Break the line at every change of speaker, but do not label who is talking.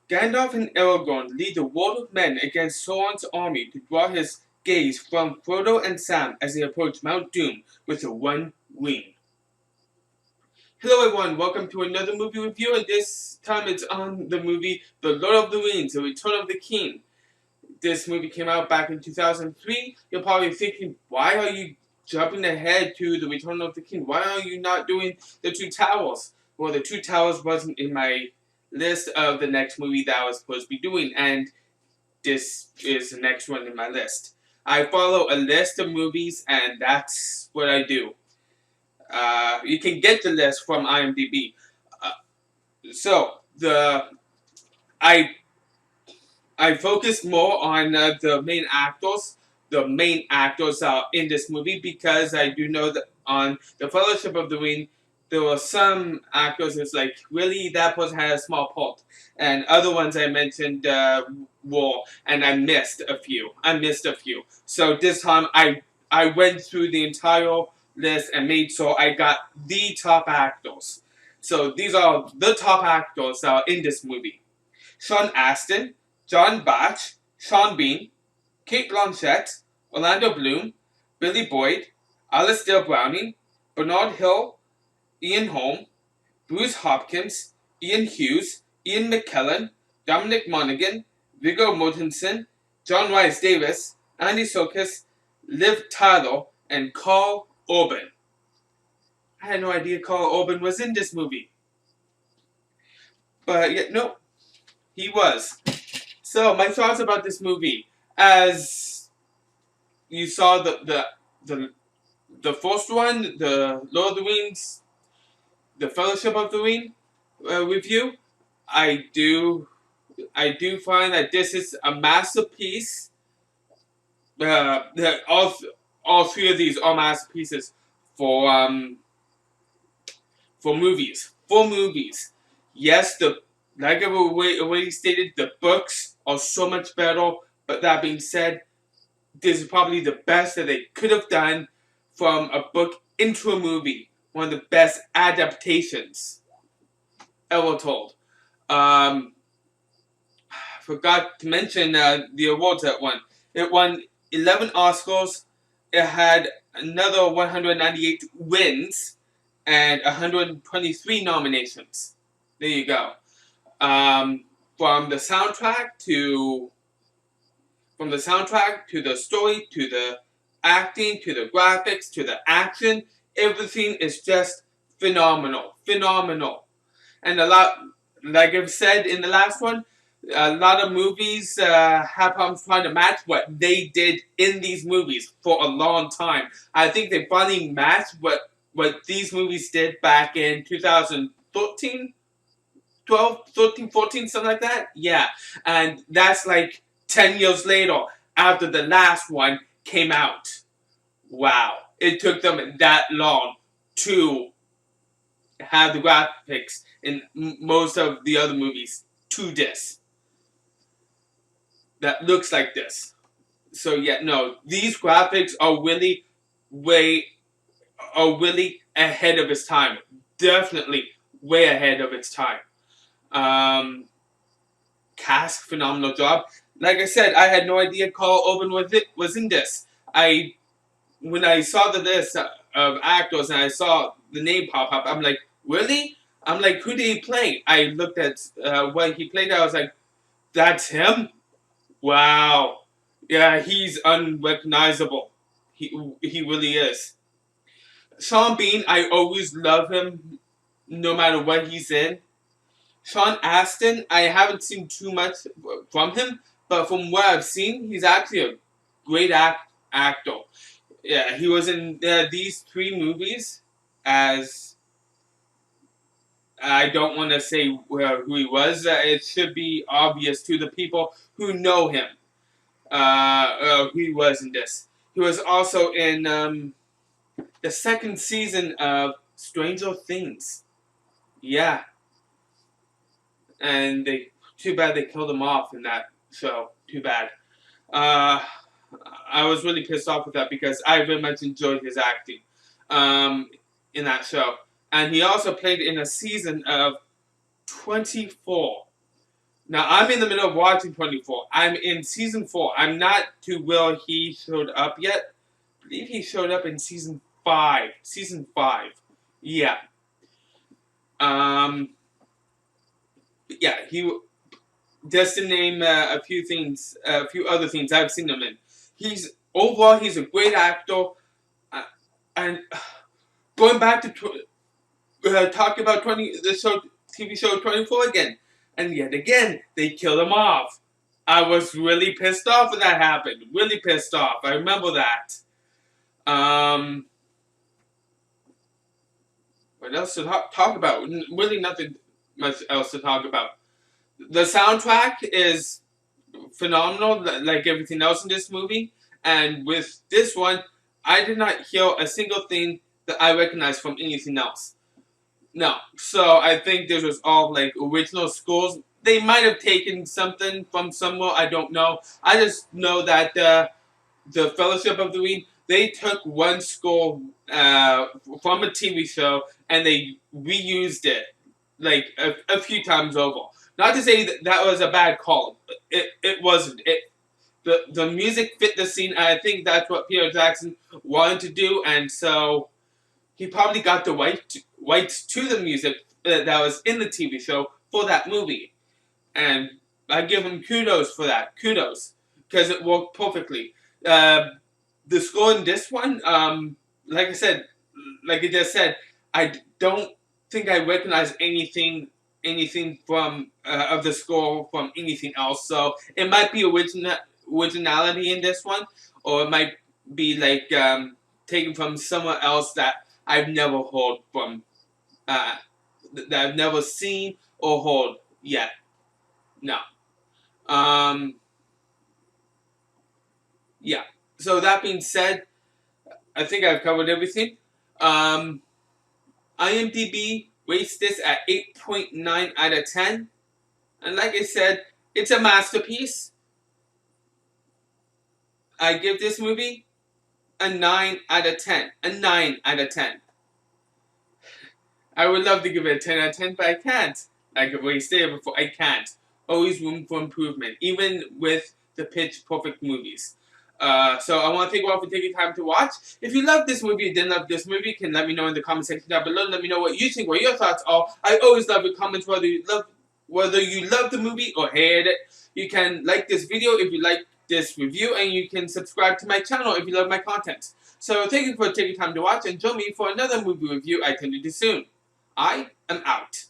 Gandalf and Aragorn lead the world of men against Sauron's army to draw his gaze from Frodo and Sam as they approach Mount Doom with the One Ring. Hello everyone, welcome to another movie review, and this time it's on the movie The Lord of the Rings, The Return of the King. This movie came out back in 2003. You're probably thinking, why are you jumping ahead to The Return of the King? Why are you not doing The Two Towers? Well, The Two Towers wasn't in my list of the next movie that I was supposed to be doing, and this is the next one in my list. I follow a list of movies, and that's what I do. You can get the list from IMDb. Uh, so I I focus more on the main actors. The main actors are in this movie because I do know that on the Fellowship of the Ring, there were some actors who's like, really, that person had a small part, and other ones I mentioned were, and I missed a few. So this time I went through the entire list and made sure I got the top actors. So these are the top actors that are in this movie: Sean Astin, John Bach, Sean Bean, Kate Blanchett, Orlando Bloom, Billy Boyd, Alistair Browning, Bernard Hill, Ian Holm, Bruce Hopkins, Ian Hughes, Ian McKellen, Dominic Monaghan, Viggo Mortensen, John Rhys Davis, Andy Serkis, Liv Tyler, and Carl Urban. I had no idea Carl Urban was in this movie. But yeah, no, he was. So, my thoughts about this movie. As you saw the first one, the Lord of the Rings, the Fellowship of the Ring review, I do find that this is a masterpiece. That all three of these are masterpieces for movies. For movies, yes, like I've already stated, the books are so much better. But that being said, this is probably the best that they could have done from a book into a movie. One of the best adaptations ever told. Forgot to mention the awards that won. It won 11 Oscars. It had another 198 wins and 123 nominations. There you go. From the soundtrack to the story, to the acting, to the graphics, to the action, everything is just phenomenal. And like I've said in the last one, a lot of movies have problems trying to match what they did in these movies for a long time. I think they finally matched what these movies did back in 2013, 12, 13, 14, something like that. Yeah, and that's like 10 years later after the last one came out. Wow, it took them that long to have the graphics in most of the other movies to this that looks like this. So yeah, no, these graphics are really ahead of its time. Definitely way ahead of its time. Cast, phenomenal job. Like I said, I had no idea Carl Urban was in this. When I saw the list of actors and I saw the name pop up, I'm like, really? I'm like, who did he play? I looked at what he played. I was like, that's him? Wow. Yeah, he's unrecognizable. He really is. Sean Bean, I always love him, no matter what he's in. Sean Astin, I haven't seen too much from him, but from what I've seen, he's actually a great actor. Yeah, he was in these three movies as I don't want to say who he was. It should be obvious to the people who know him who he was in this. He was also in the second season of Stranger Things. Yeah, and too bad they killed him off in that show. Too bad. Uh, I was really pissed off with that because I very much enjoyed his acting in that show. And he also played in a season of 24. Now, I'm in the middle of watching 24. I'm in season 4. I'm not to Will he showed up yet. I believe he showed up in season 5. Season 5. Yeah. Um, yeah, he just to name a few things, a few other things I've seen him in. He's a great actor, and going back to talk about the TV show 24 again, and yet again they killed him off. I was really pissed off when that happened. Really pissed off. I remember that. Um, what else to talk about? Really nothing much else to talk about. The soundtrack is phenomenal, like everything else in this movie. And with this one, I did not hear a single thing that I recognized from anything else. No. So I think this was all like original scores. They might have taken something from somewhere. I don't know. I just know that the Fellowship of the Ring, they took one score from a TV show and they reused it like a few times over. Not to say that that was a bad call. It wasn't. The music fit the scene. And I think that's what Peter Jackson wanted to do, and so he probably got the rights to the music that was in the TV show for that movie. And I give him kudos for that. Kudos. Because it worked perfectly. Uh, the score in this one, like I said, like I just said, I don't think I recognize anything from of the score from anything else. So it might be originality in this one, or it might be like taken from somewhere else that I've never heard from, uh, that I've never seen or heard yet. No. Um, yeah. So that being said, I think I've covered everything. Um, IMDb rates this at 8.9 out of 10. And like I said, it's a masterpiece. I give this movie a 9 out of 10. A 9 out of 10. I would love to give it a 10 out of 10, but I can't. Like I've already stated before, I can't. Always room for improvement, even with the pitch perfect movies. So I want to thank you all for taking time to watch. If you love this movie or didn't love this movie, you can let me know in the comment section down below. Let me know what you think, what your thoughts are. I always love your comments, whether you love the movie or hate it. You can like this video if you like this review, and you can subscribe to my channel if you love my content. So thank you for taking time to watch, and join me for another movie review I tend to do soon. I am out.